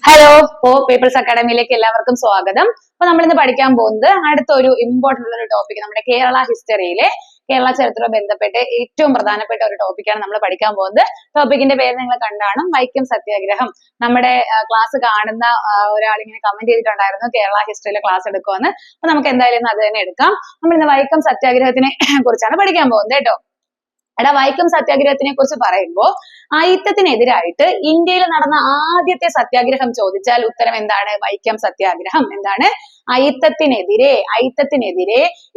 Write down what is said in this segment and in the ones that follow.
Hello, people's അക്കാഡമിയിലേക്ക് എല്ലാവർക്കും സ്വാഗതം. അപ്പൊ നമ്മൾ ഇന്ന് പഠിക്കാൻ പോകുന്നത് അടുത്തൊരു ഇമ്പോർട്ടന്റ് ഒരു ടോപ്പിക്, നമ്മുടെ കേരള ഹിസ്റ്ററിയിലെ കേരള ചരിത്രവുമായി ബന്ധപ്പെട്ട് ഏറ്റവും പ്രധാനപ്പെട്ട ഒരു ടോപ്പിക്കാണ് നമ്മൾ പഠിക്കാൻ പോകുന്നത്. ടോപ്പിക്കിന്റെ പേര് നിങ്ങൾ കണ്ടാണ്, വൈക്കം സത്യാഗ്രഹം. നമ്മുടെ ക്ലാസ് കാണുന്ന ഒരാൾ ഇങ്ങനെ കമന്റ് ചെയ്തിട്ടുണ്ടായിരുന്നു കേരള ഹിസ്റ്ററിയിലെ ക്ലാസ് എടുക്കുമെന്ന്. അപ്പൊ നമുക്ക് എന്തായാലും അത് തന്നെ എടുക്കാം. നമ്മൾ ഇന്ന് വൈക്കം സത്യാഗ്രഹത്തിനെ കുറിച്ചാണ് പഠിക്കാൻ പോകുന്നത് കേട്ടോ. വൈക്കം സത്യാഗ്രഹത്തിനെ കുറിച്ച് പറയുമ്പോൾ അയിത്തത്തിനെതിരായിട്ട് ഇന്ത്യയിൽ നടന്ന ആദ്യത്തെ സത്യാഗ്രഹം ചോദിച്ചാൽ ഉത്തരം എന്താണ്? വൈക്കം സത്യാഗ്രഹം. എന്താണ്? അയിത്തത്തിനെതിരെ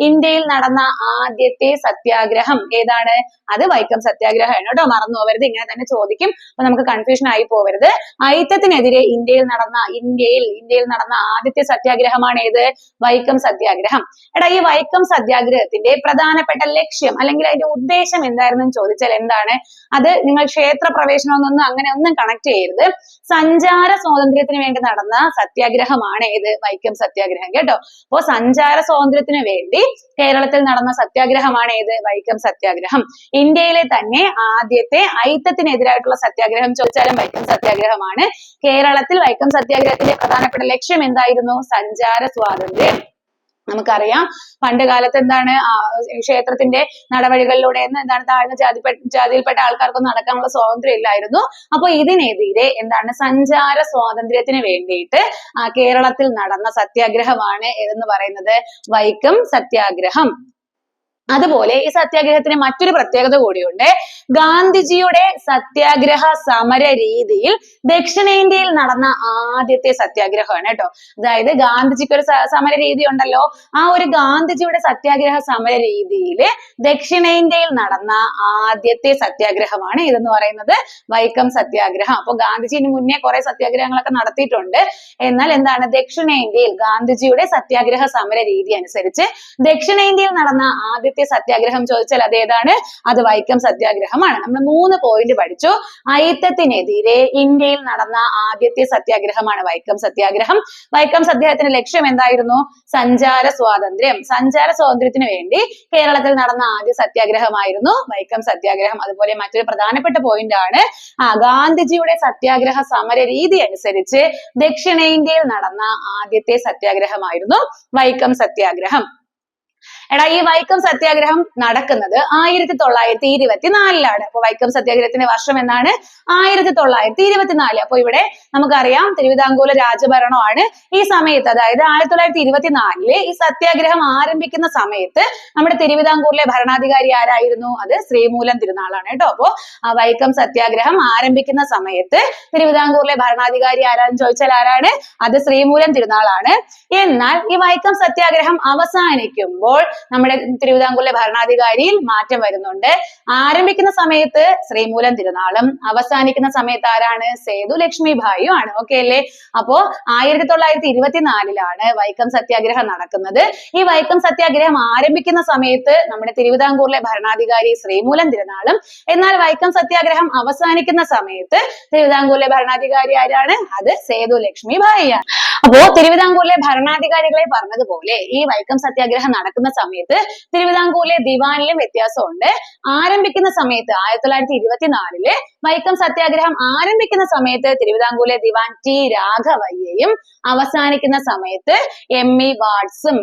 ഇന്ത്യയിൽ നടന്ന ആദ്യത്തെ സത്യാഗ്രഹം ഏതാണ്? അത് വൈക്കം സത്യാഗ്രഹമാണ് കേട്ടോ. മറന്നു പോകരുത്, ഇങ്ങനെ തന്നെ ചോദിക്കും. അപ്പൊ നമുക്ക് കൺഫ്യൂഷൻ ആയി പോകരുത്. അയിത്തത്തിനെതിരെ ഇന്ത്യയിൽ നടന്ന ആദ്യത്തെ സത്യാഗ്രഹമാണ് ഏത്? വൈക്കം സത്യാഗ്രഹം. ഈ വൈക്കം സത്യാഗ്രഹത്തിന്റെ പ്രധാനപ്പെട്ട ലക്ഷ്യം അല്ലെങ്കിൽ അതിന്റെ ഉദ്ദേശം എന്തായിരുന്നു ചോദിച്ചാൽ എന്താണ്? അത് നിങ്ങൾ ക്ഷേത്ര പ്രവേശനമൊന്നും അങ്ങനെ ഒന്നും കണക്ട് ചെയ്യരുത്. സഞ്ചാര സ്വാതന്ത്ര്യത്തിന് വേണ്ടി നടന്ന സത്യാഗ്രഹമാണ് ഏത്? വൈക്കം സത്യാഗ്രഹം കേട്ടോ. അപ്പോ സഞ്ചാര സ്വാതന്ത്ര്യത്തിന് വേണ്ടി കേരളത്തിൽ നടന്ന സത്യാഗ്രഹമാണ് ഏത്? വൈക്കം സത്യാഗ്രഹം. ഇന്ത്യയിലെ തന്നെ ആദ്യത്തെ അയിത്തത്തിനെതിരായിട്ടുള്ള സത്യാഗ്രഹം ചോദിച്ചാലും വൈക്കം സത്യാഗ്രഹമാണ്. കേരളത്തിൽ വൈക്കം സത്യാഗ്രഹത്തിന്റെ പ്രധാനപ്പെട്ട ലക്ഷ്യം എന്തായിരുന്നു? സഞ്ചാര സ്വാതന്ത്ര്യം. നമുക്കറിയാം പണ്ട് കാലത്ത് എന്താണ്, ക്ഷേത്രത്തിന്റെ നടവഴികളിലൂടെ എന്താണ് താഴ്ന്ന ജാതിയിൽപ്പെട്ട ആൾക്കാർക്കൊന്നും നടക്കാനുള്ള സ്വാതന്ത്ര്യം ഇല്ലായിരുന്നു. അപ്പൊ ഇതിനെതിരെ എന്താണ്, സഞ്ചാര സ്വാതന്ത്ര്യത്തിന് വേണ്ടിയിട്ട് കേരളത്തിൽ നടന്ന സത്യാഗ്രഹമാണ് എന്ന് പറയുന്നത് വൈക്കം സത്യാഗ്രഹം. അതുപോലെ ഈ സത്യാഗ്രഹത്തിന് മറ്റൊരു പ്രത്യേകത കൂടിയുണ്ട്. ഗാന്ധിജിയുടെ സത്യാഗ്രഹ സമര രീതിയിൽ ദക്ഷിണേന്ത്യയിൽ നടന്ന ആദ്യത്തെ സത്യാഗ്രഹമാണ് കേട്ടോ. അതായത് ഗാന്ധിജിക്ക് ഒരു സമര രീതി ഉണ്ടല്ലോ, ആ ഒരു ഗാന്ധിജിയുടെ സത്യാഗ്രഹ സമര രീതിയിൽ ദക്ഷിണേന്ത്യയിൽ നടന്ന ആദ്യത്തെ സത്യാഗ്രഹമാണ് ഇതെന്ന് പറയുന്നത് വൈക്കം സത്യാഗ്രഹം. അപ്പൊ ഗാന്ധിജിന് മുന്നേ കുറെ സത്യാഗ്രഹങ്ങളൊക്കെ നടത്തിയിട്ടുണ്ട്. എന്നാൽ എന്താണ്, ദക്ഷിണേന്ത്യയിൽ ഗാന്ധിജിയുടെ സത്യാഗ്രഹ സമര രീതി അനുസരിച്ച് ദക്ഷിണേന്ത്യയിൽ നടന്ന ആദ്യത്തെ സത്യാഗ്രഹം ചോദിച്ചാൽ അതേതാണ്? അത് വൈക്കം സത്യാഗ്രഹമാണ്. നമ്മൾ 3 പോയിന്റ് പഠിച്ചു. അയിത്തത്തിനെതിരെ ഇന്ത്യയിൽ നടന്ന ആദ്യത്തെ സത്യാഗ്രഹമാണ് വൈക്കം സത്യാഗ്രഹം. വൈക്കം സത്യാഗ്രഹത്തിന്റെ ലക്ഷ്യം എന്തായിരുന്നു? സഞ്ചാര സ്വാതന്ത്ര്യം. സഞ്ചാര സ്വാതന്ത്ര്യത്തിന് വേണ്ടി കേരളത്തിൽ നടന്ന ആദ്യ സത്യാഗ്രഹമായിരുന്നു വൈക്കം സത്യാഗ്രഹം. അതുപോലെ മറ്റൊരു പ്രധാനപ്പെട്ട പോയിന്റ് ആണ്, ഗാന്ധിജിയുടെ സത്യാഗ്രഹ സമര രീതി അനുസരിച്ച് ദക്ഷിണേന്ത്യയിൽ നടന്ന ആദ്യത്തെ സത്യാഗ്രഹമായിരുന്നു വൈക്കം സത്യാഗ്രഹം. ഈ വൈക്കം സത്യാഗ്രഹം നടക്കുന്നത് 1924 അപ്പൊ വൈക്കം സത്യാഗ്രഹത്തിന്റെ വർഷം എന്നാണ്? 1924. അപ്പൊ ഇവിടെ നമുക്കറിയാം തിരുവിതാംകൂർ രാജഭരണമാണ് ഈ സമയത്ത്. അതായത് 1924 ഈ സത്യാഗ്രഹം ആരംഭിക്കുന്ന സമയത്ത് നമ്മുടെ തിരുവിതാംകൂറിലെ ഭരണാധികാരി ആരായിരുന്നു? അത് ശ്രീമൂലം തിരുനാളാണ് കേട്ടോ. അപ്പോ വൈക്കം സത്യാഗ്രഹം ആരംഭിക്കുന്ന സമയത്ത് തിരുവിതാംകൂറിലെ ഭരണാധികാരി ആരാന്ന് ചോദിച്ചാൽ ആരാണ്? അത് ശ്രീമൂലം തിരുനാളാണ്. എന്നാൽ ഈ വൈക്കം സത്യാഗ്രഹം അവസാനിക്കുമ്പോൾ നമ്മുടെ തിരുവിതാംകൂറിലെ ഭരണാധികാരിയിൽ മാറ്റം വരുന്നുണ്ട്. ആരംഭിക്കുന്ന സമയത്ത് ശ്രീമൂലം തിരുനാളും അവസാനിക്കുന്ന സമയത്ത് ആരാണ്? സേതു ലക്ഷ്മിഭായിയും ആണ്. ഓക്കെ അല്ലേ? അപ്പോ 1924 വൈക്കം സത്യാഗ്രഹം നടക്കുന്നത്. ഈ വൈക്കം സത്യാഗ്രഹം ആരംഭിക്കുന്ന സമയത്ത് നമ്മുടെ തിരുവിതാംകൂറിലെ ഭരണാധികാരി ശ്രീമൂലം തിരുനാളും, എന്നാൽ വൈക്കം സത്യാഗ്രഹം അവസാനിക്കുന്ന സമയത്ത് തിരുവിതാംകൂറിലെ ഭരണാധികാരി ആരാണ്? അത് സേതു ലക്ഷ്മിഭായിയാണ്. അപ്പോ തിരുവിതാംകൂറിലെ ഭരണാധികാരികളെ പറഞ്ഞതുപോലെ ഈ വൈക്കം സത്യാഗ്രഹം നടക്കുന്ന സമയത്ത് തിരുവിതാംകൂറിലെ ദിവാനിലും വ്യത്യാസമുണ്ട്. ആരംഭിക്കുന്ന സമയത്ത് 1924 വൈക്കം സത്യാഗ്രഹം ആരംഭിക്കുന്ന സമയത്ത് തിരുവിതാംകൂറിലെ ദിവാൻ ടി രാഘവയ്യയും അവസാനിക്കുന്ന സമയത്ത് ME വാട്സും.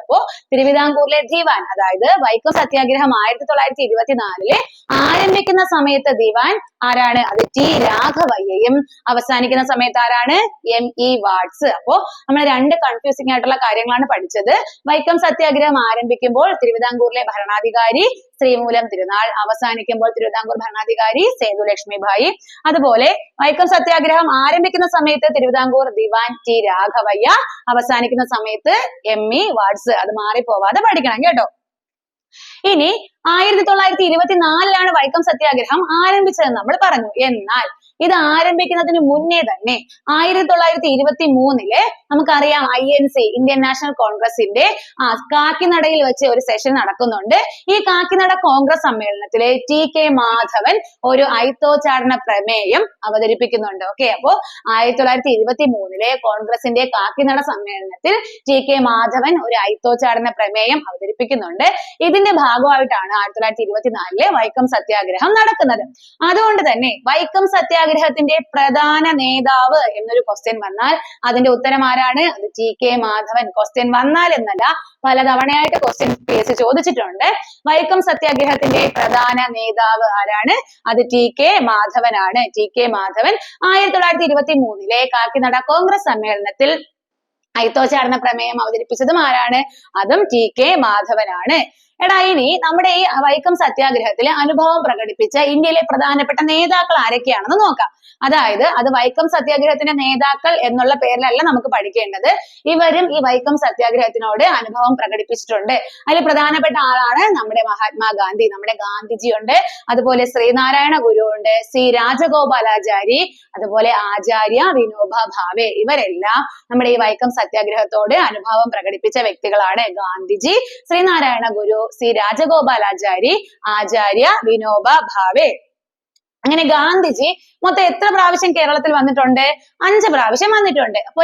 അപ്പോ തിരുവിതാംകൂറിലെ ദിവാൻ, അതായത് വൈക്കം സത്യാഗ്രഹം 1924 ആരംഭിക്കുന്ന സമയത്ത് ദിവാൻ ആരാണ്? അത് ടി രാഘവയ്യയും അവസാനിക്കുന്ന സമയത്ത് ആരാണ്? ME വാട്സ്. അപ്പോ നമ്മൾ 2 കൺഫ്യൂസിംഗ് ആയിട്ടുള്ള കാര്യങ്ങളാണ് പഠിച്ചത്. വൈക്കം സത്യാഗ്രഹം ആരംഭിക്കുമ്പോൾ തിരുവിതാംകൂറിലെ ഭരണാധികാരി ശ്രീമൂലം തിരുനാൾ, അവസാനിക്കുമ്പോൾ തിരുവിതാംകൂർ ഭരണാധികാരി സേതു ലക്ഷ്മിഭായി. അതുപോലെ വൈക്കം സത്യാഗ്രഹം ആരംഭിക്കുന്ന സമയത്ത് തിരുവിതാംകൂർ ദിവാൻ ടി രാഘവയ്യ, അവസാനിക്കുന്ന സമയത്ത് ME വാട്സ്. അത് മാറിപ്പോവാതെ പഠിക്കണം കേട്ടോ. ഇനി 1924 വൈക്കം സത്യാഗ്രഹം ആരംഭിച്ചതെന്ന് നമ്മൾ പറഞ്ഞു. എന്നാൽ ഇത് ആരംഭിക്കുന്നതിന് മുന്നേ തന്നെ 1923 നമുക്കറിയാം INC, ഇന്ത്യൻ നാഷണൽ കോൺഗ്രസിന്റെ കാക്കിനടയിൽ വെച്ച് ഒരു സെഷൻ നടക്കുന്നുണ്ട്. ഈ കാക്കിനട കോൺഗ്രസ് സമ്മേളനത്തിലെ TK മാധവൻ ഒരു അയിത്തോച്ചാടന പ്രമേയം അവതരിപ്പിക്കുന്നുണ്ട്. ഓക്കെ, അപ്പോ 1923 കോൺഗ്രസിന്റെ കാക്കിനട സമ്മേളനത്തിൽ TK മാധവൻ ഒരു അയിത്തോച്ചാടന പ്രമേയം അവതരിപ്പിക്കുന്നുണ്ട്. ഇതിന്റെ ഭാഗമായിട്ടാണ് 1924 വൈക്കം സത്യാഗ്രഹം നടക്കുന്നത്. അതുകൊണ്ട് തന്നെ വൈക്കം സത്യാഗ്രഹം സത്യാഗ്രഹത്തിന്റെ പ്രധാന നേതാവ് എന്നൊരു ക്വസ്റ്റ്യൻ വന്നാൽ അതിന്റെ ഉത്തരം ആരാണ്? അത് TK മാധവൻ. ക്വസ്റ്റ്യൻ വന്നാൽ എന്നല്ല, പലതവണയായിട്ട് ക്വസ്റ്റ്യൻ പേസ് ചോദിച്ചിട്ടുണ്ട്. വൈക്കം സത്യാഗ്രഹത്തിന്റെ പ്രധാന നേതാവ് ആരാണ്? അത് TK മാധവനാണ്. TK മാധവൻ 1923 കാക്കിനട കോൺഗ്രസ് സമ്മേളനത്തിൽ അയിത്തോച്ചാടന പ്രമേയം അവതരിപ്പിച്ചതും ആരാണ്? അതും TK മാധവനാണ്. എടാ, ഇനി നമ്മുടെ ഈ വൈക്കം സത്യാഗ്രഹത്തിലെ അനുഭവം പ്രകടിപ്പിച്ച ഇന്ത്യയിലെ പ്രധാനപ്പെട്ട നേതാക്കൾ ആരൊക്കെയാണെന്ന് നോക്കാം. അതായത് അത് വൈക്കം സത്യാഗ്രഹത്തിന്റെ നേതാക്കൾ എന്നുള്ള പേരിലല്ല നമുക്ക് പഠിക്കേണ്ടത്. ഇവരും ഈ വൈക്കം സത്യാഗ്രഹത്തിനോട് അനുഭവം പ്രകടിപ്പിച്ചിട്ടുണ്ട്. അതിൽ പ്രധാനപ്പെട്ട ആളാണ് നമ്മുടെ മഹാത്മാഗാന്ധി. നമ്മുടെ ഗാന്ധിജി ഉണ്ട്, അതുപോലെ ശ്രീനാരായണ ഗുരു ഉണ്ട്, C രാജഗോപാലാചാരി, അതുപോലെ ആചാര്യ വിനോബ ഭാവെ. ഇവരെല്ലാം നമ്മുടെ ഈ വൈക്കം സത്യാഗ്രഹത്തോട് അനുഭവം പ്രകടിപ്പിച്ച വ്യക്തികളാണ്. ഗാന്ധിജി, ശ്രീനാരായണ ഗുരു, C രാജഗോപാലാചാരി, ആചാര്യ വിനോബ ഭാവെ. അങ്ങനെ ഗാന്ധിജി മൊത്തം എത്ര പ്രാവശ്യം കേരളത്തിൽ വന്നിട്ടുണ്ട്? 5 പ്രാവശ്യം വന്നിട്ടുണ്ട്. അപ്പൊ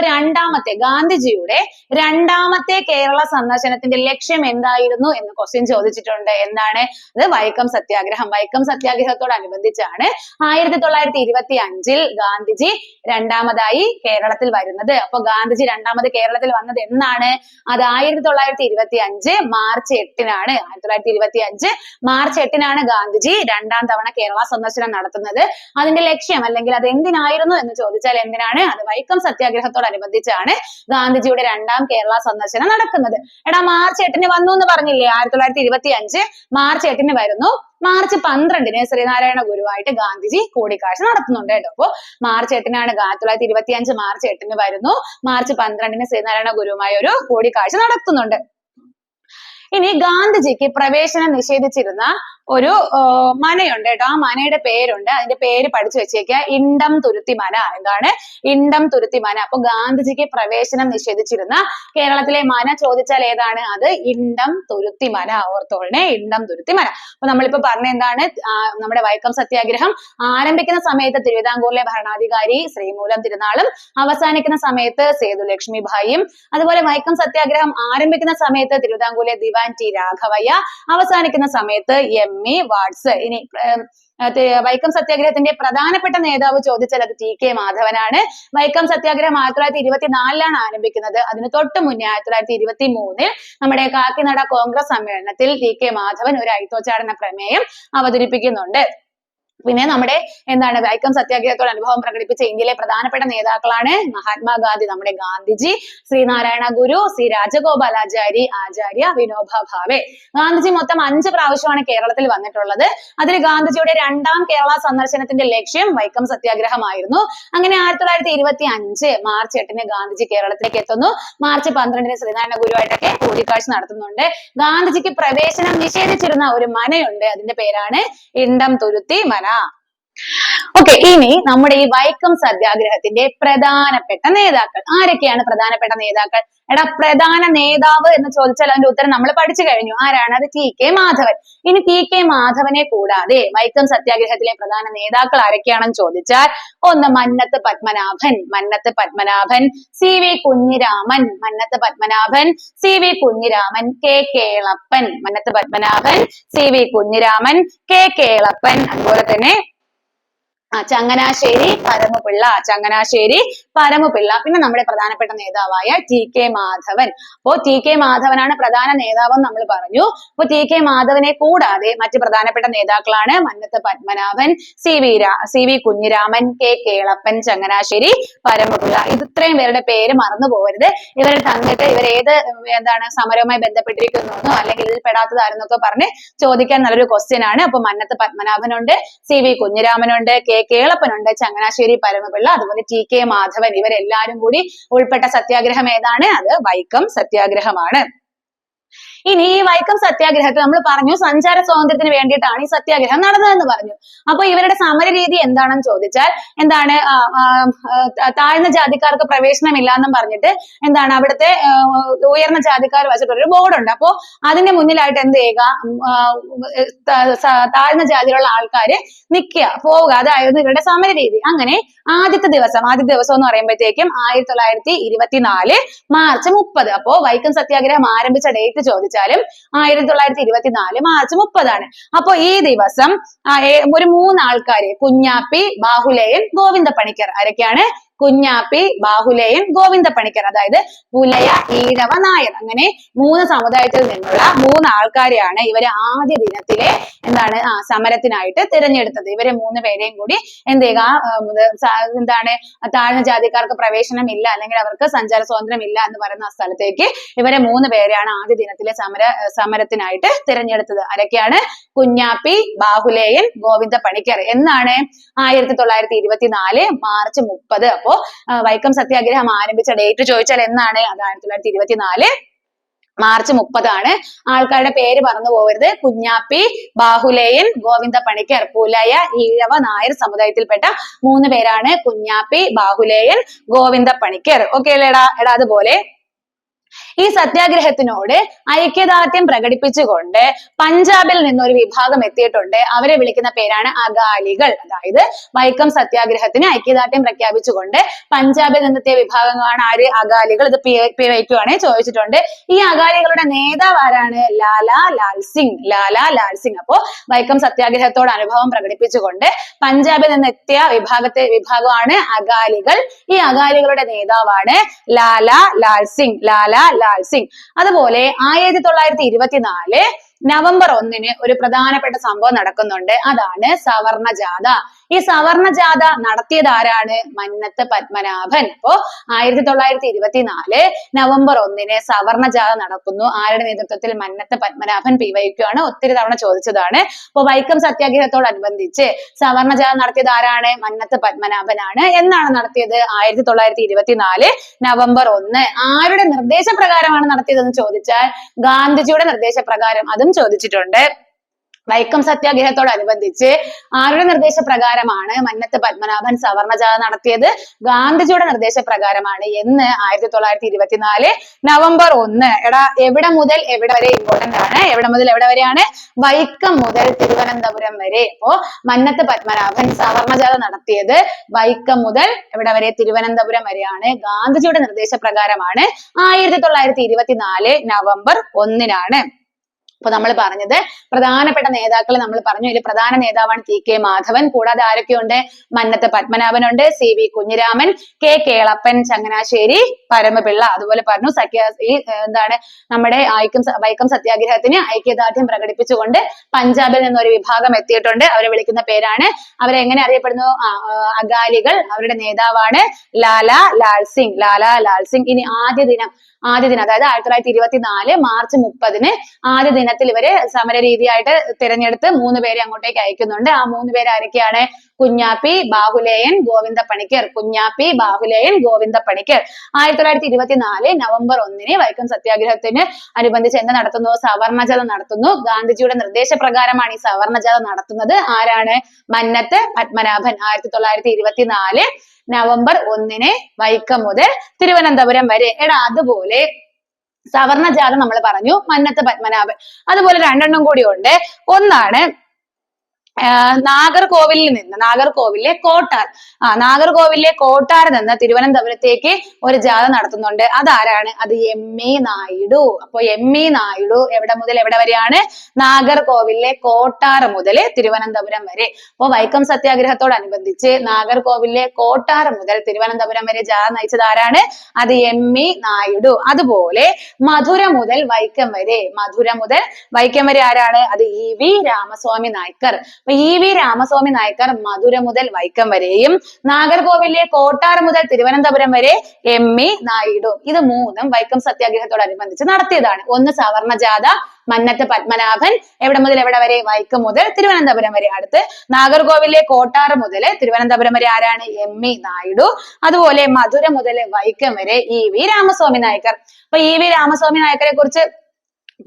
ഗാന്ധിജിയുടെ രണ്ടാമത്തെ കേരള സന്ദർശനത്തിന്റെ ലക്ഷ്യം എന്തായിരുന്നു എന്ന് ക്വസ്റ്റ്യൻ ചോദിച്ചിട്ടുണ്ട്. എന്താണ്? അത് വൈക്കം സത്യാഗ്രഹം. വൈക്കം സത്യാഗ്രഹത്തോടനുബന്ധിച്ചാണ് 1925 ഗാന്ധിജി രണ്ടാമതായി കേരളത്തിൽ വരുന്നത്. അപ്പൊ ഗാന്ധിജി രണ്ടാമത് കേരളത്തിൽ വന്നത് എന്നാണ്? അത് 1925 മാർച്ച് 8-നാണ്. 1925 മാർച്ച് 8-നാണ് ഗാന്ധിജി രണ്ടാം തവണ കേരള സന്ദർശനം നടത്തുന്നത്. അതിന്റെ ലക്ഷ്യം അല്ലെങ്കിൽ അത് എന്തിനായിരുന്നു എന്ന് ചോദിച്ചാൽ എന്തിനാണ്? അത് വൈക്കം സത്യാഗ്രഹത്തോടനുബന്ധിച്ചാണ് ഗാന്ധിജിയുടെ രണ്ടാം കേരള സന്ദർശനം നടക്കുന്നത്. എടാ, മാർച്ച് 8-ന് വന്നു എന്ന് പറഞ്ഞില്ലേ? 1925 മാർച്ച് 8-ന് വരുന്നു. മാർച്ച് 12-ന് ശ്രീനാരായണ ഗുരുവായിട്ട് ഗാന്ധിജി കൂടിക്കാഴ്ച നടത്തുന്നുണ്ട് കേട്ടോ. അപ്പൊ മാർച്ച് 8-നാണ് 1925 മാർച്ച് 8-ന് വരുന്നു. മാർച്ച് 12-ന് ശ്രീനാരായണ ഗുരുവുമായി ഒരു കൂടിക്കാഴ്ച നടത്തുന്നുണ്ട്. ഇനി ഗാന്ധിജിക്ക് പ്രവേശനം നിഷേധിച്ചിരുന്ന ഒരു മനയുണ്ട് കേട്ടോ. ആ മനയുടെ പേരുണ്ട്, അതിന്റെ പേര് പഠിച്ചു വെച്ചേക്കുക, ഇണ്ടം തുരുത്തി മന. എന്താണ്? ഇണ്ടം തുരുത്തി മന. അപ്പൊ ഗാന്ധിജിക്ക് പ്രവേശനം നിഷേധിച്ചിരുന്ന കേരളത്തിലെ മന ചോദിച്ചാൽ ഏതാണ്? അത് ഇണ്ടം തുരുത്തി മന. ഓർത്തോളണേ, ഇണ്ടം തുരുത്തി മന. അപ്പൊ നമ്മളിപ്പോ പറഞ്ഞ എന്താണ്? നമ്മുടെ വൈക്കം സത്യാഗ്രഹം ആരംഭിക്കുന്ന സമയത്ത് തിരുവിതാംകൂറിലെ ഭരണാധികാരി ശ്രീമൂലം തിരുനാളും, അവസാനിക്കുന്ന സമയത്ത് സേതുലക്ഷ്മി ഭായിയും, അതുപോലെ വൈക്കം സത്യാഗ്രഹം ആരംഭിക്കുന്ന സമയത്ത് തിരുവിതാംകൂറിലെ ദിവാൻ T രാഘവയ്യ, അവസാനിക്കുന്ന സമയത്ത് ME വാട്സ്. ഇനി വൈക്കം സത്യാഗ്രഹത്തിന്റെ പ്രധാനപ്പെട്ട നേതാവ് ചോദിച്ചാൽ അത് TK മാധവനാണ്. വൈക്കം സത്യാഗ്രഹം 1924-ലാണ് ആരംഭിക്കുന്നത്. അതിന് തൊട്ട് മുന്നേ 1923 നമ്മുടെ കാക്കിനട കോൺഗ്രസ് സമ്മേളനത്തിൽ TK മാധവൻ ഒരു അയിത്തോച്ചാടന പ്രമേയം അവതരിപ്പിക്കുന്നുണ്ട്. പിന്നെ നമ്മുടെ എന്താണ് വൈക്കം സത്യാഗ്രഹത്തോട് അനുഭവം പ്രകടിപ്പിച്ച ഇന്ത്യയിലെ പ്രധാനപ്പെട്ട നേതാക്കളാണ് മഹാത്മാഗാന്ധി, നമ്മുടെ ഗാന്ധിജി, ശ്രീനാരായണ ഗുരു, C രാജഗോപാലാചാരി, ആചാര്യ വിനോബ ഭാവെ. ഗാന്ധിജി മൊത്തം 5 പ്രാവശ്യമാണ് കേരളത്തിൽ വന്നിട്ടുള്ളത്. അതിൽ ഗാന്ധിജിയുടെ രണ്ടാം കേരള സന്ദർശനത്തിന്റെ ലക്ഷ്യം വൈക്കം സത്യാഗ്രഹമായിരുന്നു. അങ്ങനെ 1925 മാർച്ച് 8-ന് ഗാന്ധിജി കേരളത്തിലേക്ക് എത്തുന്നു. മാർച്ച് 12-ന് ശ്രീനാരായണ ഗുരുവായിട്ടൊക്കെ കൂടിക്കാഴ്ച നടത്തുന്നുണ്ട്. ഗാന്ധിജിക്ക് പ്രവേശനം നിഷേധിച്ചിരുന്ന ഒരു മനയുണ്ട്, അതിന്റെ പേരാണ് ഇണ്ടം തുരുത്തി മന. ഓക്കെ, ഇനി നമ്മുടെ ഈ വൈക്കം സത്യാഗ്രഹത്തിന്റെ പ്രധാനപ്പെട്ട നേതാക്കൾ ആരൊക്കെയാണ്? പ്രധാനപ്പെട്ട നേതാക്കൾ, എടാ, പ്രധാന നേതാവ് എന്ന് ചോദിച്ചാൽ അതിന്റെ ഉത്തരം നമ്മൾ പഠിച്ചു കഴിഞ്ഞു. ആരാണ്? അത് TK മാധവൻ. ഇനി TK മാധവനെ കൂടാതെ വൈക്കം സത്യാഗ്രഹത്തിലെ പ്രധാന നേതാക്കൾ ആരൊക്കെയാണെന്ന് ചോദിച്ചാൽ, ഒന്ന് Mannath Padmanabhan. Mannath Padmanabhan, CV Kunhiraman. Mannath Padmanabhan, CV Kunhiraman, K Kelappan. Mannath Padmanabhan, CV Kunhiraman, K Kelappan. അതുപോലെ തന്നെ ചങ്ങനാശ്ശേരി പരമപിള്ള. ചങ്ങനാശ്ശേരി പരമപിള്ള. പിന്നെ നമ്മുടെ പ്രധാനപ്പെട്ട നേതാവായ TK മാധവൻ. അപ്പോ TK മാധവനാണ് പ്രധാന നേതാവെന്ന് നമ്മൾ പറഞ്ഞു. അപ്പൊ TK മാധവനെ കൂടാതെ മറ്റ് പ്രധാനപ്പെട്ട നേതാക്കളാണ് മന്നത്ത് പത്മനാഭൻ, CV കുഞ്ഞിരാമൻ, K കേളപ്പൻ, ചങ്ങനാശ്ശേരി പരമപിള്ള. ഇത്രയും പേരുടെ പേര് മറന്നു പോകരുത്. ഇവർ തന്നിട്ട് ഇവരേത് സമരവുമായി ബന്ധപ്പെട്ടിരിക്കുന്നു അല്ലെങ്കിൽ ഇതിൽ പെടാത്തതായിരുന്നൊക്കെ പറഞ്ഞ് ചോദിക്കാൻ നല്ലൊരു ക്വസ്റ്റ്യൻ ആണ്. അപ്പൊ മന്നത്ത് പത്മനാഭനുണ്ട്, CV കുഞ്ഞിരാമനുണ്ട്, K കേളപ്പനുണ്ട്, ചങ്ങനാശ്ശേരി പരമപിള്ള, അതുപോലെ TK മാധവൻ. ഇവരെല്ലാരും കൂടി ഉൾപ്പെട്ട സത്യാഗ്രഹം ഏതാണ്? അത് വൈക്കം സത്യാഗ്രഹമാണ്. ഇനി ഈ വൈക്കം സത്യാഗ്രഹത്തിൽ നമ്മൾ പറഞ്ഞു സഞ്ചാര സ്വാതന്ത്ര്യത്തിന് വേണ്ടിയിട്ടാണ് ഈ സത്യാഗ്രഹം നടന്നതെന്ന് പറഞ്ഞു. അപ്പൊ ഇവരുടെ സമര രീതി എന്താണെന്ന് ചോദിച്ചാൽ എന്താണ്? താഴ്ന്ന ജാതിക്കാർക്ക് പ്രവേശനമില്ല എന്നും പറഞ്ഞിട്ട് അവിടുത്തെ ഉയർന്ന ജാതിക്കാർ വെച്ചിട്ടൊരു ബോർഡുണ്ട്. അപ്പോ അതിന്റെ മുന്നിലായിട്ട് എന്ത് ചെയ്യുക? താഴ്ന്ന ജാതിയിലുള്ള ആൾക്കാര് നിൽക്കുക, പോവുക. അതായിരുന്നു ഇവരുടെ സമര രീതി. അങ്ങനെ ആദ്യത്തെ ദിവസം എന്ന് പറയുമ്പോഴത്തേക്കും 1924 മാർച്ച് 30. അപ്പോ വൈക്കം സത്യാഗ്രഹം ആരംഭിച്ച ഡേറ്റ് ചോദിച്ചാൽ ചോദിച്ചാലും 1924 മാർച്ച് 30 അപ്പൊ ഈ ദിവസം ഒരു 3 ആൾക്കാര് കുഞ്ഞാപ്പി, ബാഹുലേയൻ, ഗോവിന്ദ പണിക്കർ. ആരൊക്കെയാണ്? കുഞ്ഞാപ്പി, ബാഹുലേയൻ, ഗോവിന്ദ പണിക്കർ. അതായത് പുലയ, ഈഴവ, നായർ. അങ്ങനെ 3 സമുദായത്തിൽ നിന്നുള്ള 3 ആൾക്കാരെയാണ് ഇവര് ആദ്യ ദിനത്തിലെ എന്താണ് സമരത്തിനായിട്ട് തിരഞ്ഞെടുത്തത്. ഇവരെ 3 പേരെയും കൂടി എന്ത് ചെയ്യുക, എന്താണ് താഴ്ന്ന ജാതിക്കാർക്ക് പ്രവേശനം ഇല്ല, അല്ലെങ്കിൽ അവർക്ക് സഞ്ചാര സ്വാതന്ത്ര്യം ഇല്ല എന്ന് പറയുന്ന സ്ഥലത്തേക്ക് ഇവരെ 3 പേരെയാണ് ആദ്യ ദിനത്തിലെ സമരത്തിനായിട്ട് തിരഞ്ഞെടുത്തത്. ആരൊക്കെയാണ്? കുഞ്ഞാപ്പി, ബാഹുലേയൻ, ഗോവിന്ദ പണിക്കർ. എന്നാണ്? 1924 മാർച്ച് 30. അപ്പോ വൈക്കം സത്യാഗ്രഹം ആരംഭിച്ച ഡേറ്റ് ചോദിച്ചാൽ എന്നാണ്? അത് 1924 മാർച്ച് 30. ആൾക്കാരുടെ പേര് പറഞ്ഞു പോകരുത്. കുഞ്ഞാപ്പി, ബാഹുലേയൻ, ഗോവിന്ദ പണിക്കർ. പുലയ, ഈഴവ, നായർ സമുദായത്തിൽപ്പെട്ട 3 പേരാണ് കുഞ്ഞാപ്പി, ബാഹുലേയൻ, ഗോവിന്ദ പണിക്കർ. ഓക്കെ അല്ലേടാ? അതുപോലെ ഈ സത്യാഗ്രഹത്തിനോട് ഐക്യദാർഢ്യം പ്രകടിപ്പിച്ചുകൊണ്ട് പഞ്ചാബിൽ നിന്നൊരു വിഭാഗം എത്തിയിട്ടുണ്ട്. അവരെ വിളിക്കുന്ന പേരാണ് അകാലികൾ. അതായത് വൈക്കം സത്യാഗ്രഹത്തിന് ഐക്യദാർഢ്യം പ്രഖ്യാപിച്ചുകൊണ്ട് പഞ്ചാബിൽ നിന്നെത്തിയ വിഭാഗങ്ങളാണ് ആര്? അകാലികൾ. ഇത് PYQ ആണ് ചോദിച്ചിട്ടുണ്ട്. ഈ അകാലികളുടെ നേതാവ് ആരാണ്? ലാലാ ലാൽ സിംഗ്. ലാലാ ലാൽ സിംഗ്. അപ്പോ വൈക്കം സത്യാഗ്രഹത്തോട് അനുഭവം പ്രകടിപ്പിച്ചുകൊണ്ട് പഞ്ചാബിൽ നിന്നെത്തിയ വിഭാഗമാണ് അകാലികൾ. ഈ അകാലികളുടെ നേതാവാണ് ലാലാ ലാൽ സിംഗ്. ലാലാ ലാൽ സിംഗ്. അതുപോലെ 1924 നവംബർ 1 ഒരു പ്രധാനപ്പെട്ട സംഭവം നടക്കുന്നുണ്ട്. അതാണ് സവർണ ജാഥ. ഈ സവർണ ജാഥ നടത്തിയത് ആരാണ്? മന്നത്ത് പത്മനാഭൻ. അപ്പോ 1924 നവംബർ 1 സവർണ ജാഥ നടക്കുന്നു. ആരുടെ നേതൃത്വത്തിൽ? മന്നത്ത് പത്മനാഭൻ. PYQ ആണ്, ഒത്തിരി തവണ ചോദിച്ചതാണ്. അപ്പൊ വൈക്കം സത്യാഗ്രഹത്തോടനുബന്ധിച്ച് സവർണ ജാഥ നടത്തിയത് ആരാണ്? മന്നത്ത് പത്മനാഭനാണ്. എന്നാണ് നടത്തിയത്? 1924 നവംബർ 1. ആരുടെ നിർദ്ദേശപ്രകാരമാണ് നടത്തിയതെന്ന് ചോദിച്ചാൽ ഗാന്ധിജിയുടെ നിർദ്ദേശപ്രകാരം. അതും ചോദിച്ചിട്ടുണ്ട്. വൈക്കം സത്യാഗ്രഹത്തോടനുബന്ധിച്ച് ആരുടെ നിർദ്ദേശപ്രകാരമാണ് മന്നത്ത് പത്മനാഭൻ സവർണ ജാഥ നടത്തിയത്? ഗാന്ധിജിയുടെ നിർദ്ദേശപ്രകാരമാണ്. എന്ന് 1924 നവംബർ 1. എവിടെ മുതൽ എവിടെ വരെ ഇമ്പോർട്ടന്റ് ആണ്? എവിടെ മുതൽ എവിടെ വരെയാണ്? വൈക്കം മുതൽ തിരുവനന്തപുരം വരെ. അപ്പോ മന്നത്ത് പത്മനാഭൻ സവർണ ജാഥ നടത്തിയത് വൈക്കം മുതൽ എവിടെ വരെ? തിരുവനന്തപുരം വരെയാണ്. ഗാന്ധിജിയുടെ നിർദ്ദേശപ്രകാരമാണ്. 1924 നവംബർ 1. അപ്പൊ നമ്മൾ പറഞ്ഞത് പ്രധാനപ്പെട്ട നേതാക്കളെ നമ്മൾ പറഞ്ഞു. ഇതിൽ പ്രധാന നേതാവാണ് TK മാധവൻ. കൂടാതെ ആരൊക്കെയുണ്ട്? Mannath പത്മനാഭനുണ്ട്, CV Kunhiraman, K Kelappan, Changanassery Paramapillai. അതുപോലെ പറഞ്ഞു എന്താണ് നമ്മുടെ വൈക്കം സത്യാഗ്രഹത്തിന് ഐക്യദാർഢ്യം പ്രകടിപ്പിച്ചുകൊണ്ട് പഞ്ചാബിൽ നിന്നൊരു വിഭാഗം എത്തിയിട്ടുണ്ട്. അവരെ വിളിക്കുന്ന പേരാണ്, അവരെങ്ങനെ അറിയപ്പെടുന്നു? അകാലികൾ. അവരുടെ നേതാവാണ് ലാലാ ലാൽ സിംഗ്. ലാലാ ലാൽ സിംഗ്. ഇനി ആദ്യ ദിനം അതായത് 1924 മാർച്ച് 30 ആദ്യ ദിനത്തിൽ ഇവര് സമരരീതിയായിട്ട് തിരഞ്ഞെടുത്ത് 3 പേരെ അങ്ങോട്ടേക്ക് അയക്കുന്നുണ്ട്. ആ 3 പേര് ആരൊക്കെയാണ്? കുഞ്ഞാപ്പി, ബാഹുലേയൻ, ഗോവിന്ദ പണിക്കർ. കുഞ്ഞാപ്പി, ബാഹുലേയൻ, ഗോവിന്ദ പണിക്കർ. 1924 നവംബർ 1 വൈക്കം സത്യാഗ്രഹത്തിന് അനുബന്ധിച്ച് എന്ത് നടത്തുന്നു? സവർണ ജാഥ നടത്തുന്നു. ഗാന്ധിജിയുടെ നിർദ്ദേശപ്രകാരമാണ് ഈ സവർണ ജാഥ നടത്തുന്നത്. ആരാണ്? മന്നത്ത് പത്മനാഭൻ. 1924 നവംബർ 1 വൈക്കം മുതൽ തിരുവനന്തപുരം വരെ. അതുപോലെ സവർണ ജാഥ നമ്മൾ പറഞ്ഞു, മന്നത്ത് പത്മനാഭൻ. അതുപോലെ 2 കൂടി ഉണ്ട്. ഒന്നാണ് നാഗർകോവിലെ കോട്ടാർ നിന്ന് തിരുവനന്തപുരത്തേക്ക് ഒരു ജാഥ നടത്തുന്നുണ്ട്. അതാരാണ്? അത് ME നായിഡു. അപ്പൊ ME നായിഡു എവിടെ മുതൽ എവിടെ വരെയാണ്? നാഗർകോവിലെ കോട്ടാർ മുതൽ തിരുവനന്തപുരം വരെ. അപ്പൊ വൈക്കം സത്യാഗ്രഹത്തോടനുബന്ധിച്ച് നാഗർകോവിലെ കോട്ടാർ മുതൽ തിരുവനന്തപുരം വരെ ജാഥ നയിച്ചത് ആരാണ്? അത് ME നായിഡു. അതുപോലെ മധുര മുതൽ വൈക്കം വരെ ആരാണ്? അത് EV രാമസ്വാമി നായ്ക്കർ. EV രാമസ്വാമി നായ്ക്കർ മധുര മുതൽ വൈക്കം വരെയും നാഗർകോവിലെ കോട്ടാർ മുതൽ തിരുവനന്തപുരം വരെ ME നായിഡു. ഇത് 3ഉം വൈക്കം സത്യാഗ്രഹത്തോടനുബന്ധിച്ച് നടത്തിയതാണ്. ഒന്ന് സവർണ ജാഥ, മന്നത്ത് പത്മനാഭൻ എവിടെ മുതൽ എവിടെ വരെ? വൈക്കം മുതൽ തിരുവനന്തപുരം വരെ. അടുത്ത് നാഗർകോവിലെ കോട്ടാർ മുതൽ തിരുവനന്തപുരം വരെ ആരാണ്? ME നായിഡു. അതുപോലെ മധുര മുതൽ വൈക്കം വരെ EV രാമസ്വാമി നായ്ക്കർ. അപ്പൊ EV രാമസ്വാമി നായ്ക്കരെ കുറിച്ച്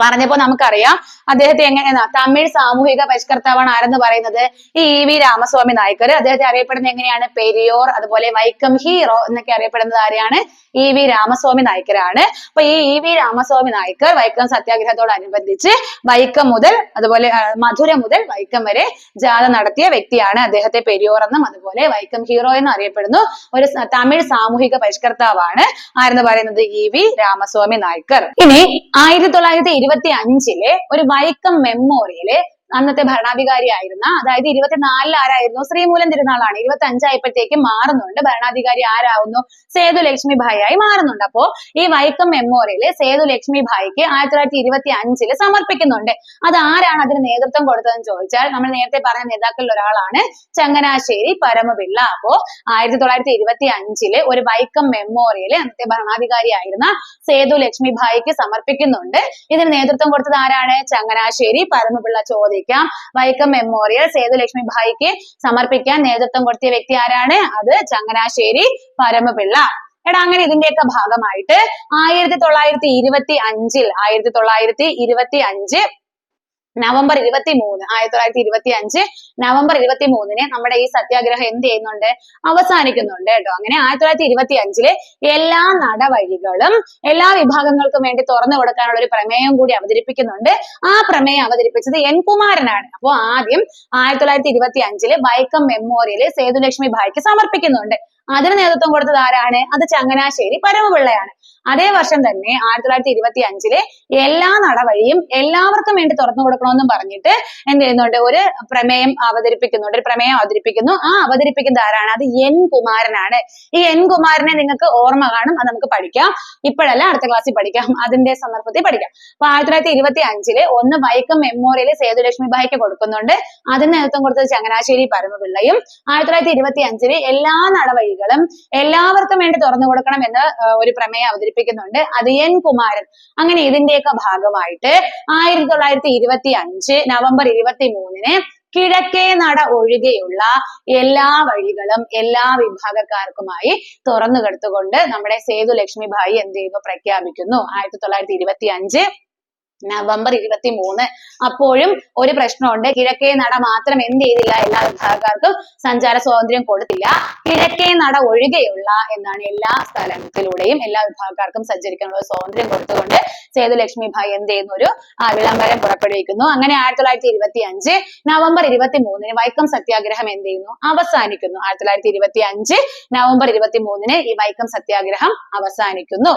പറഞ്ഞപ്പോ നമുക്കറിയാം അദ്ദേഹത്തെ എങ്ങനെയാ തമിഴ് സാമൂഹിക പരിഷ്കർത്താവാണ് ആരെന്ന് പറയുന്നത് ഈ EV രാമസ്വാമി നായ്ക്കർ. അദ്ദേഹത്തെ അറിയപ്പെടുന്നത് എങ്ങനെയാണ്? പെരിയോർ, അതുപോലെ വൈക്കം ഹീറോ എന്നൊക്കെ അറിയപ്പെടുന്നത് ആരെയാണ്? EV രാമസ്വാമി നായ്ക്കരാണ്. അപ്പൊ ഈ EV രാമസ്വാമി നായ്ക്കർ വൈക്കം സത്യാഗ്രഹത്തോടനുബന്ധിച്ച് വൈക്കം മുതൽ അതുപോലെ മധുര മുതൽ വൈക്കം വരെ ജാഥ നടത്തിയ വ്യക്തിയാണ്. അദ്ദേഹത്തെ പെരിയോർ എന്നും അതുപോലെ വൈക്കം ഹീറോ എന്നും അറിയപ്പെടുന്നു. ഒരു തമിഴ് സാമൂഹിക പരിഷ്കർത്താവാണ് ആരെന്ന് പറയുന്നത് EV രാമസ്വാമി നായ്ക്കർ. ഇനി 1924 1925 ഒരു വൈക്കം മെമ്മോറിയല് അന്നത്തെ ഭരണാധികാരിയായിരുന്ന, അതായത് 24 ആരായിരുന്നു? ശ്രീമൂലം തിരുനാളാണ്. 25 ആയപ്പോഴത്തേക്ക് മാറുന്നുണ്ട്. ഭരണാധികാരി ആരാവുന്നു? സേതു ലക്ഷ്മി ഭായി ആയി മാറുന്നുണ്ട്. അപ്പോ ഈ വൈക്കം മെമ്മോറിയൽ സേതു ലക്ഷ്മി ഭായിക്ക് 1925 സമർപ്പിക്കുന്നുണ്ട്. അത് ആരാണ് അതിന് നേതൃത്വം കൊടുത്തതെന്ന് ചോദിച്ചാൽ നമ്മൾ നേരത്തെ പറഞ്ഞ നേതാക്കളിൽ ഒരാളാണ് ചങ്ങനാശ്ശേരി പരമപിള്ള. അപ്പോ 1925 ഒരു വൈക്കം മെമ്മോറിയൽ അന്നത്തെ ഭരണാധികാരിയായിരുന്ന സേതു ലക്ഷ്മി ഭായിക്ക് സമർപ്പിക്കുന്നുണ്ട്. ഇതിന് നേതൃത്വം കൊടുത്തത് ആരാണ്? ചങ്ങനാശ്ശേരി പരമപിള്ള. ചോദിക്കാം, വൈക്കം മെമ്മോറിയൽ സേതു ലക്ഷ്മി ഭായിക്ക് സമർപ്പിക്കാൻ നേതൃത്വം കൊടുത്ത വ്യക്തി ആരാണ്? അത് ചങ്ങനാശ്ശേരി പരമപിള്ള. എടാ, അങ്ങനെ ഇതിന്റെയൊക്കെ ഭാഗമായിട്ട് 1925 നവംബർ 23 1925 നവംബർ 23 നമ്മുടെ ഈ സത്യാഗ്രഹം എന്ത് ചെയ്യുന്നുണ്ട്? അവസാനിക്കുന്നുണ്ട് കേട്ടോ. അങ്ങനെ 1925 എല്ലാ നടവഴികളും എല്ലാ വിഭാഗങ്ങൾക്കും വേണ്ടി തുറന്നു കൊടുക്കാനുള്ള ഒരു പ്രമേയം കൂടി അവതരിപ്പിക്കുന്നുണ്ട്. ആ പ്രമേയം അവതരിപ്പിച്ചത് N കുമാരനാണ്. അപ്പോൾ ആദ്യം 1925 വൈക്കം മെമ്മോറിയൽ സേതുലക്ഷ്മി ഭായിക്ക് സമർപ്പിക്കുന്നുണ്ട്. അതിന് നേതൃത്വം കൊടുത്തത് ആരാണ്? അത് ചങ്ങനാശ്ശേരി പരമപിള്ളയാണ്. അതേ വർഷം തന്നെ 1925 എല്ലാ നടവഴിയും എല്ലാവർക്കും വേണ്ടി തുറന്നു കൊടുക്കണമെന്നും പറഞ്ഞിട്ട് എന്ത് ചെയ്യുന്നുണ്ട്? ഒരു പ്രമേയം അവതരിപ്പിക്കുന്നു. ആ അവതരിപ്പിക്കുന്നത് ആരാണ്? അത് N കുമാരനാണ്. ഈ N കുമാരനെ നിങ്ങൾക്ക് ഓർമ്മ കാണും. അത് നമുക്ക് പഠിക്കാം. ഇപ്പോഴല്ല, അടുത്ത ക്ലാസ്സിൽ പഠിക്കാം. അതിന്റെ സന്ദർഭത്തിൽ പഠിക്കാം. അപ്പൊ 1925 ഒന്ന് വൈക്കം മെമ്മോറിയൽ സേതുലക്ഷ്മി ഭായിക്ക് കൊടുക്കുന്നുണ്ട്. അതിന് നേതൃത്വം കൊടുത്തത് ചങ്ങനാശ്ശേരി പരമപിള്ളയും. 1925 എല്ലാ നടവഴികളും എല്ലാവർക്കും വേണ്ടി തുറന്നു കൊടുക്കണം എന്ന് ഒരു പ്രമേയം അവതരിപ്പിക്കുന്നുണ്ട്. അത് N കുമാരൻ. അങ്ങനെ ഇതിന്റെയൊക്കെ ഭാഗമായിട്ട് 1925 നവംബർ 23 കിഴക്കേ നട ഒഴികെയുള്ള എല്ലാ വഴികളും എല്ലാ വിഭാഗക്കാർക്കുമായി തുറന്നു കൊടുത്തുകൊണ്ട് നമ്മുടെ സേതു ലക്ഷ്മി ഭായി എന്ത് ചെയ്യുന്നു? പ്രഖ്യാപിക്കുന്നു. 1925 നവംബർ 23. അപ്പോഴും ഒരു പ്രശ്നമുണ്ട്. കിഴക്കേ നട മാത്രം എന്ത് ചെയ്തില്ല? എല്ലാ വിഭാഗക്കാർക്കും സഞ്ചാര സ്വാതന്ത്ര്യം കൊടുത്തില്ല. കിഴക്കേ നട ഒഴികെയുള്ള എന്താണ് എല്ലാ സ്ഥലത്തിലൂടെയും എല്ലാ വിഭാഗക്കാർക്കും സഞ്ചരിക്കാനുള്ള സ്വാതന്ത്ര്യം കൊടുത്തുകൊണ്ട് സേതു ലക്ഷ്മി ഭായി എന്ത് ചെയ്യുന്നു? ഒരു വിളംബരം പുറപ്പെടുവിക്കുന്നു. അങ്ങനെ 1925 നവംബർ 23 വൈക്കം സത്യാഗ്രഹം എന്ത് ചെയ്യുന്നു? അവസാനിക്കുന്നു. 1925 നവംബർ 23 ഈ വൈക്കം സത്യാഗ്രഹം അവസാനിക്കുന്നു.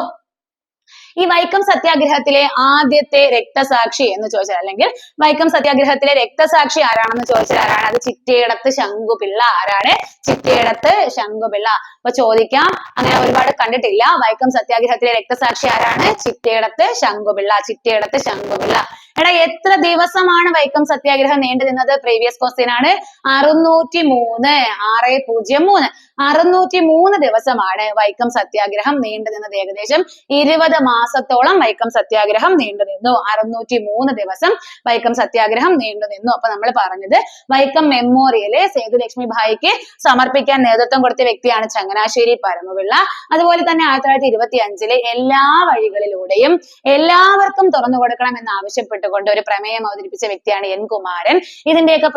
ഈ വൈക്കം സത്യാഗ്രഹത്തിലെ ആദ്യത്തെ രക്തസാക്ഷി എന്ന് ചോദിച്ചാൽ, അല്ലെങ്കിൽ വൈക്കം സത്യാഗ്രഹത്തിലെ രക്തസാക്ഷി ആരാണെന്ന് ചോദിച്ചാൽ ആരാണ്? അത് ചിറ്റേടത്ത് ശങ്കുപിള്ള. ആരാണ്? ചിറ്റേടത്ത് ശങ്കുപിള്ള. അപ്പൊ ചോദിക്കാം, അങ്ങനെ ഒരുപാട് കണ്ടിട്ടില്ല. വൈക്കം സത്യാഗ്രഹത്തിലെ രക്തസാക്ഷി ആരാണ്? ചിറ്റേടത്ത് ശങ്കുപിള്ള. ചിറ്റേടത്ത് ശങ്കുപിള്ള. എടാ, എത്ര ദിവസമാണ് വൈക്കം സത്യാഗ്രഹം നീണ്ടു നിന്നത്? പ്രീവിയസ് ക്വസ്റ്റ്യൻ ആണ്. 603 603 603 ദിവസമാണ് വൈക്കം സത്യാഗ്രഹം നീണ്ടു നിന്നത്. ഏകദേശം 20 മാസത്തോളം വൈക്കം സത്യാഗ്രഹം നീണ്ടു നിന്നു. 603 ദിവസം വൈക്കം സത്യാഗ്രഹം നീണ്ടു നിന്നു. അപ്പൊ നമ്മൾ പറഞ്ഞത് വൈക്കം മെമ്മോറിയല് സേതു ലക്ഷ്മി ഭായിക്ക് സമർപ്പിക്കാൻ നേതൃത്വം കൊടുത്ത വ്യക്തിയാണ് ചങ്ങനാശ്ശേരി പരമപിള്ള. അതുപോലെ തന്നെ 1925 എല്ലാ വഴികളിലൂടെയും എല്ലാവർക്കും തുറന്നു കൊടുക്കണം എന്ന് ആവശ്യപ്പെട്ടുകൊണ്ട് ഒരു പ്രമേയം അവതരിപ്പിച്ച വ്യക്തിയാണ് N കുമാരൻ. ഇവരുടെയൊക്കെ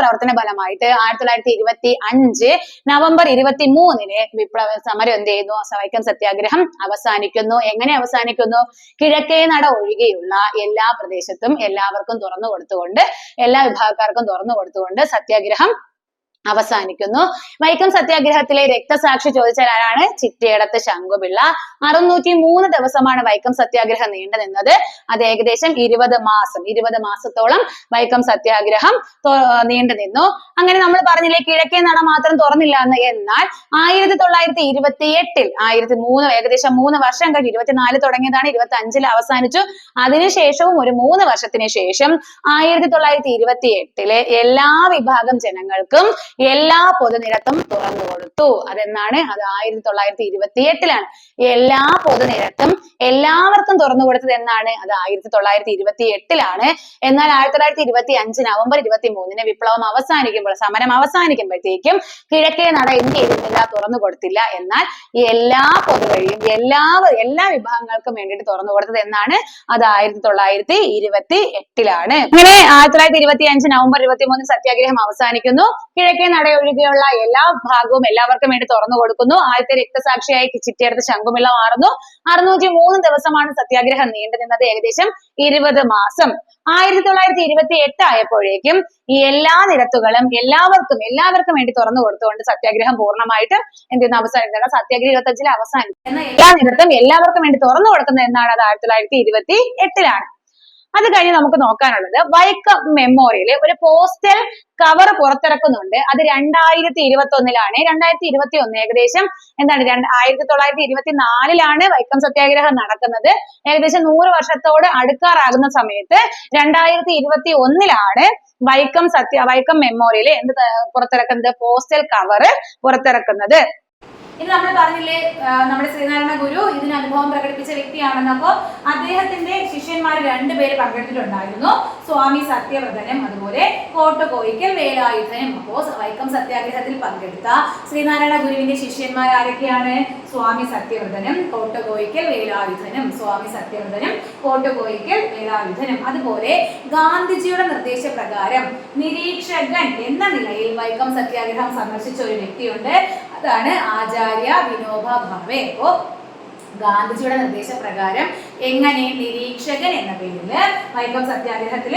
പ്രവർത്തന ഫലമായിട്ട് 1925 നവംബർ 23 വിപ്ലവ സമരം എന്ത് ചെയ്യുന്നു? വൈക്കം സത്യാഗ്രഹം അവസാനിക്കുന്നു. എങ്ങനെ അവസാനിക്കുന്നു? കിഴക്കേ നട ഒഴികെയുള്ള എല്ലാ പ്രദേശത്തും എല്ലാവർക്കും തുറന്നു കൊടുത്തുകൊണ്ട് എല്ലാ വിഭാഗക്കാർക്കും തുറന്നു കൊടുത്തുകൊണ്ട് സത്യാഗ്രഹം അവസാനിക്കുന്നു. വൈക്കം സത്യാഗ്രഹത്തിലെ രക്തസാക്ഷി ചോദിച്ചാൽ ആരാണ്? ചിറ്റേടത്ത് ശങ്കുപിള്ള. 603 ദിവസമാണ് വൈക്കം സത്യാഗ്രഹം നീണ്ടു നിന്നത്. അത് ഏകദേശം 20 മാസത്തോളം വൈക്കം സത്യാഗ്രഹം നീണ്ടു നിന്നു. അങ്ങനെ നമ്മൾ പറഞ്ഞില്ലേ കിഴക്കേ നട മാത്രം തുറന്നില്ല എന്ന്. എന്നാൽ 1928 ഏകദേശം 3 വർഷം കഴിഞ്ഞ് 24 തുടങ്ങിയതാണ്, 25 അവസാനിച്ചു. അതിനുശേഷവും ഒരു 3 വർഷത്തിന് ശേഷം 1928 എല്ലാ വിഭാഗം ജനങ്ങൾക്കും എല്ലാ പൊതുനിരത്തും തുറന്നു കൊടുത്തു. അതെന്നാണ്? അത് 1928 എല്ലാ പൊതുനിരത്തും എല്ലാവർക്കും തുറന്നു കൊടുത്തത് എന്നാണ്? അത് 1928 എന്നാൽ 1925 നവംബർ 23 വിപ്ലവം അവസാനിക്കുമ്പോൾ, സമരം അവസാനിക്കുമ്പോഴത്തേക്കും കിഴക്കേ നട എന്ത് ചെയ്തിട്ടില്ല? തുറന്നു കൊടുത്തില്ല. എന്നാൽ എല്ലാ പൊതുവഴിയും എല്ലാ വിഭാഗങ്ങൾക്കും വേണ്ടിയിട്ട് തുറന്നു കൊടുത്തത് എന്നാണ്? അത് 1928. അങ്ങനെ 1925 നവംബർ 23 സത്യാഗ്രഹം അവസാനിക്കുന്നു. കിഴക്കേ നട ഒഴികെയുള്ള എല്ലാ ഭാഗവും എല്ലാവർക്കും വേണ്ടി തുറന്നു കൊടുക്കുന്നു. ആദ്യത്തെ രക്തസാക്ഷിയായി ചിറ്റേടത്ത് ശങ്കുപിള്ള മാറുന്നു. 603 ദിവസമാണ് സത്യാഗ്രഹം നീണ്ടു നിന്നത്. ഏകദേശം 20 മാസം. 1928 ആയപ്പോഴേക്കും ഈ എല്ലാ നിരത്തുകളും എല്ലാവർക്കും വേണ്ടി തുറന്നു കൊടുത്തുകൊണ്ട് സത്യാഗ്രഹം പൂർണ്ണമായിട്ട് എന്ത് ചെയ്യുന്നു? അവസാനിക്കുന്നത്. സത്യാഗ്രഹം 25 അവസാനിക്കും. എന്നാൽ എല്ലാ നിരത്തും എല്ലാവർക്കും വേണ്ടി തുറന്നു കൊടുക്കുന്നത് എന്നാണ്? അത് 1928. അത് കഴിഞ്ഞ് നമുക്ക് നോക്കാനുള്ളത് വൈക്കം മെമ്മോറിയൽ ഒരു പോസ്റ്റൽ കവർ പുറത്തിറക്കുന്നുണ്ട്. അത് 2021 2021 ഏകദേശം എന്താണ് 1924 വൈക്കം സത്യാഗ്രഹം നടക്കുന്നത്. ഏകദേശം 100 വർഷത്തോട് അടുക്കാറാകുന്ന സമയത്ത് 2021 വൈക്കം മെമ്മോറിയൽ എന്ത് പുറത്തിറക്കുന്നത്? Postal cover പുറത്തിറക്കുന്നത്. ഇനി നമ്മൾ പറഞ്ഞില്ലേ നമ്മുടെ ശ്രീനാരായണ ഗുരു ഇതിന് അനുഭവം പ്രകടിപ്പിച്ച വ്യക്തിയാണെന്ന്. അപ്പോൾ അദ്ദേഹത്തിന്റെ ശിഷ്യന്മാർ 2 പേര് പങ്കെടുത്തിട്ടുണ്ടായിരുന്നു, സ്വാമി സത്യവ്രതനും അതുപോലെ കോട്ടകോയിക്കൽ വേലായുധനും. അപ്പോൾ വൈക്കം സത്യാഗ്രഹത്തിൽ പങ്കെടുത്ത ശ്രീനാരായണ ഗുരുവിന്റെ ശിഷ്യന്മാർ ആരൊക്കെയാണ്? സ്വാമി സത്യവ്രതനും കോട്ടകോയിക്കൽ വേലായുധനും. സ്വാമി സത്യവ്രതനും കോട്ടകോയിക്കൽ വേലായുധനും. അതുപോലെ ഗാന്ധിജിയുടെ നിർദ്ദേശപ്രകാരം നിരീക്ഷകൻ എന്ന നിലയിൽ വൈക്കം സത്യാഗ്രഹം സന്ദർശിച്ച ഒരു വ്യക്തിയുണ്ട്, അതാണ് ആചാര്യ വിനോബ ഭാവെ. അപ്പോ ഗാന്ധിജിയുടെ നിർദ്ദേശപ്രകാരം എങ്ങനെ നിരീക്ഷകൻ എന്ന പേരിൽ വൈക്കം സത്യാഗ്രഹത്തിൽ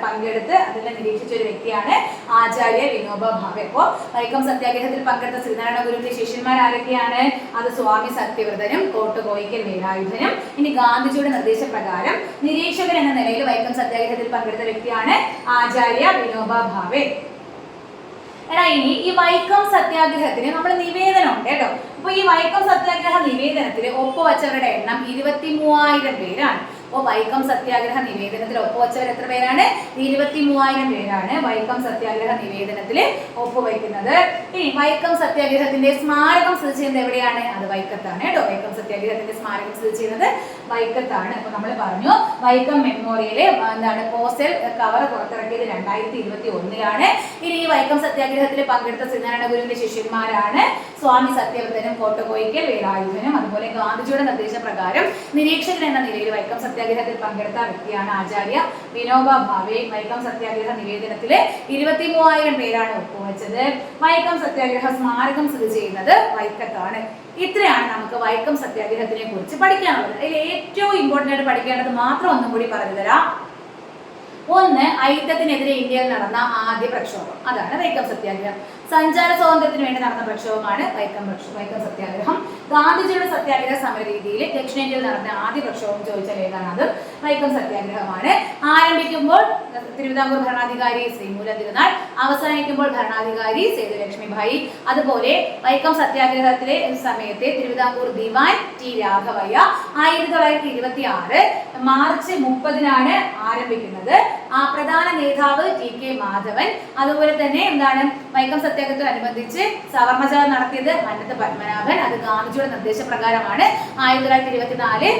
പങ്കെടുത്ത് അതിൽ നിരീക്ഷിച്ച ഒരു വ്യക്തിയാണ് ആചാര്യ വിനോബ ഭാവെ. അപ്പോൾ വൈക്കം സത്യാഗ്രഹത്തിൽ പങ്കെടുത്ത ശ്രീനാരായണ ഗുരുവിന്റെ ശിഷ്യന്മാർ ആരൊക്കെയാണ്? അത് സ്വാമി സത്യവ്രതനും കോട്ടകോയിക്കൽ വേലായുധനും. ഇനി ഗാന്ധിജിയുടെ നിർദ്ദേശപ്രകാരം നിരീക്ഷകൻ എന്ന നിലയിൽ വൈക്കം സത്യാഗ്രഹത്തിൽ പങ്കെടുത്ത വ്യക്തിയാണ് ആചാര്യ വിനോബ ഭാവെ. ഇനി ഈ വൈക്കം സത്യാഗ്രഹത്തിന് നമ്മൾ നിവേദനം ഉണ്ട് കേട്ടോ. അപ്പൊ ഈ വൈക്കം സത്യാഗ്രഹ നിവേദനത്തിൽ ഒപ്പുവച്ചവരുടെ എണ്ണം 23,000 പേരാണ്. അപ്പോൾ വൈക്കം സത്യാഗ്രഹ നിവേദനത്തിൽ ഒപ്പുവച്ചവർ എത്ര പേരാണ്? 23,000 പേരാണ് വൈക്കം സത്യാഗ്രഹ നിവേദനത്തിൽ ഒപ്പുവയ്ക്കുന്നത്. ഇനി വൈക്കം സത്യാഗ്രഹത്തിന്റെ സ്മാരകം സ്ഥിതി ചെയ്യുന്നത് എവിടെയാണ്? അത് വൈക്കത്താണ് കേട്ടോ. വൈക്കം സത്യാഗ്രഹത്തിന്റെ സ്മാരകം സ്ഥിതി ചെയ്യുന്നത് വൈക്കത്താണ്. അപ്പൊ നമ്മൾ പറഞ്ഞു വൈക്കം മെമ്മോറിയല് എന്താണ് പോസ്റ്റൽ കവർ പുറത്തിറക്കിയത് 2021. ഇനി ഈ വൈക്കം സത്യാഗ്രഹത്തിൽ പങ്കെടുത്ത ശ്രീനാരായണ ഗുരുവിന്റെ ശിഷ്യന്മാരാണ് സ്വാമി സത്യവ്രതനും കോട്ടകോയിക്കൽ വേലായുധനും. അതുപോലെ ഗാന്ധിജിയുടെ നിർദ്ദേശപ്രകാരം നിരീക്ഷകൻ എന്ന നിലയിൽ വൈക്കം സത്യാഗ്രഹത്തിൽ പങ്കെടുത്ത വ്യക്തിയാണ് ആചാര്യ വിനോബ ഭാവെ. വൈക്കം സത്യാഗ്രഹ നിവേദനത്തില് 23,000 പേരാണ് ഒപ്പുവെച്ചത്. വൈക്കം സത്യാഗ്രഹ സ്മാരകം സ്ഥിതി ചെയ്യുന്നത് വൈക്കത്താണ്. ഇത്രയാണ് നമുക്ക് വൈക്കം സത്യാഗ്രഹത്തിനെ കുറിച്ച് പഠിക്കാനുള്ളത്. അതിൽ ഏറ്റവും ഇമ്പോർട്ടന്റ് ആയിട്ട് പഠിക്കേണ്ടത് മാത്രം ഒന്നും കൂടി പറഞ്ഞു തരാം. ഒന്ന്, അയിത്തത്തിനെതിരെ ഇന്ത്യയിൽ നടന്ന ആദ്യ പ്രക്ഷോഭം, അതാണ് വൈക്കം സത്യാഗ്രഹം. സഞ്ചാര സ്വാതന്ത്ര്യത്തിന് വേണ്ടി നടന്ന പ്രക്ഷോഭമാണ് വൈക്കം സത്യാഗ്രഹം. ഗാന്ധിജിയുടെ സത്യാഗ്രഹ സമര രീതിയിൽ ദക്ഷിണേന്ത്യയിൽ നടന്ന ആദ്യ പ്രക്ഷോഭം ചോദിച്ചാൽ ഏതാണ്? അത് വൈക്കം സത്യാഗ്രഹമാണ്. ആരംഭിക്കുമ്പോൾ തിരുവിതാംകൂർ ഭരണാധികാരി ശ്രീമൂല തിരുനാൾ, അവസാനിക്കുമ്പോൾ ഭരണാധികാരി സേതുലക്ഷ്മിഭായി. അതുപോലെ വൈക്കം സത്യാഗ്രഹത്തിലെ സമയത്തെ തിരുവിതാംകൂർ ദിവാൻ ടി രാഘവയ്യ 1926 മാർച്ച് 30 ആരംഭിക്കുന്നത്. ആ പ്രധാന നേതാവ് ടി കെ മാധവൻ. അതുപോലെ തന്നെ എന്താണ് വൈക്കം സത്യാഗ്രഹത്തോടനുബന്ധിച്ച് സവർണജാഥ നടത്തിയത് മന്നത്ത് പത്മനാഭൻ. അത് ഗാന്ധിജിയുടെ നിർദ്ദേശപ്രകാരമാണ്. 1924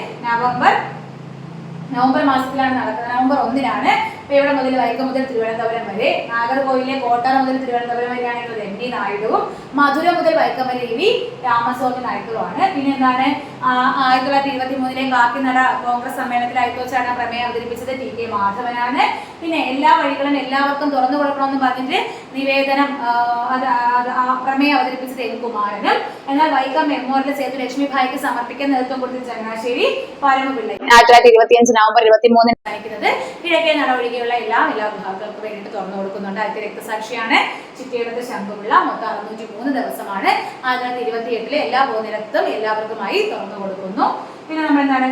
നവംബർ മാസത്തിലാണ് നടക്കുന്നത്. നവംബർ 1 അപ്പൊ ഇവിടെ മുതൽ വൈക്കം മുതൽ തിരുവനന്തപുരം വരെ, നാഗർകോവിലെ കോട്ടാറ മുതൽ തിരുവനന്തപുരം വരെയാണെങ്കിൽ എം ഡി നായിഡുവും, മധുര മുതൽ വൈക്കം വരെ വി രാമസ്വാമി നായിഡുവാണ്. പിന്നെ എന്താണ് 1923 കാക്കിനട കോൺഗ്രസ് സമ്മേളനത്തിൽ അയത്തോച്ചാണ് പ്രമേയം അവതരിപ്പിച്ചത് ടി കെ മാധവനാണ്. പിന്നെ എല്ലാ വഴികളും എല്ലാവർക്കും തുറന്നു കൊടുക്കണമെന്ന് പറഞ്ഞിട്ട് നിവേദനം പ്രമേയം അവതരിപ്പിച്ചത് എൻ കുമാരനും. എന്നാൽ വൈക്കം മെമ്മോറിയൽ സേതുലക്ഷ്മിഭായിക്ക് സമർപ്പിക്കാൻ നേതൃത്വം കൊടുത്തത് ചങ്ങനാശ്ശേരി പരമപിള്ള. 1925 നവംബർ 23 കാണിക്കുന്നത് കിഴക്കേ നടപടിക്കുള്ള എല്ലാ വിഭാഗങ്ങൾക്കും വേണ്ടിയിട്ട് തുറന്നു കൊടുക്കുന്നുണ്ട്. ആദ്യത്തെ രക്തസാക്ഷിയാണ് ചിറ്റയിടത്ത് ശംഖുപിള്ള. മൊത്തം 603 ദിവസമാണ്. 1928 എല്ലാ പോകുന്നിടത്തും എല്ലാവർക്കുമായി തുറന്നു കൊടുക്കുന്നു. പിന്നെ നമ്മൾ എന്താണ്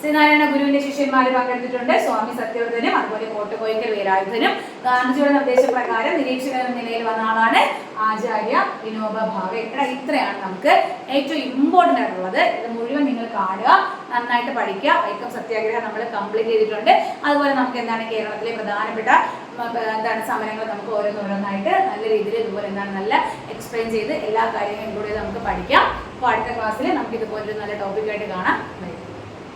ശ്രീനാരായണ ഗുരുവിന്റെ ശിഷ്യന്മാർ പങ്കെടുത്തിട്ടുണ്ട്. സ്വാമി സത്യവ്രതനും അതുപോലെ കോട്ടകോയിക്കൽ വേലായുധനും. ഗാന്ധിജിയുടെ നിർദ്ദേശപ്രകാരം നിരീക്ഷകൻ എന്ന നിലയിൽ വന്ന ആളാണ് ആചാര്യ വിനോബ ഭാവെ. ഇത്രയാണ് നമുക്ക് ഏറ്റവും ഇമ്പോർട്ടൻ്റ് ആയിട്ടുള്ളത്. ഇത് മുഴുവൻ നിങ്ങൾ കാണുക, നന്നായിട്ട് പഠിക്കുക. വൈക്കം സത്യാഗ്രഹം നമ്മൾ കംപ്ലീറ്റ് ചെയ്തിട്ടുണ്ട്. അതുപോലെ നമുക്ക് എന്താണ് കേരളത്തിലെ പ്രധാനപ്പെട്ട സമരങ്ങൾ നമുക്ക് ഓരോന്നോരോന്നായിട്ട് നല്ല രീതിയിൽ ഇതുപോലെ നല്ല എക്സ്പ്ലെയിൻ ചെയ്ത് എല്ലാ കാര്യങ്ങളും കൂടെ നമുക്ക് പഠിക്കാം. അപ്പോൾ അടുത്ത ക്ലാസ്സിൽ നമുക്ക് ഇതുപോലൊരു നല്ല ടോപ്പിക്കായിട്ട് കാണാം.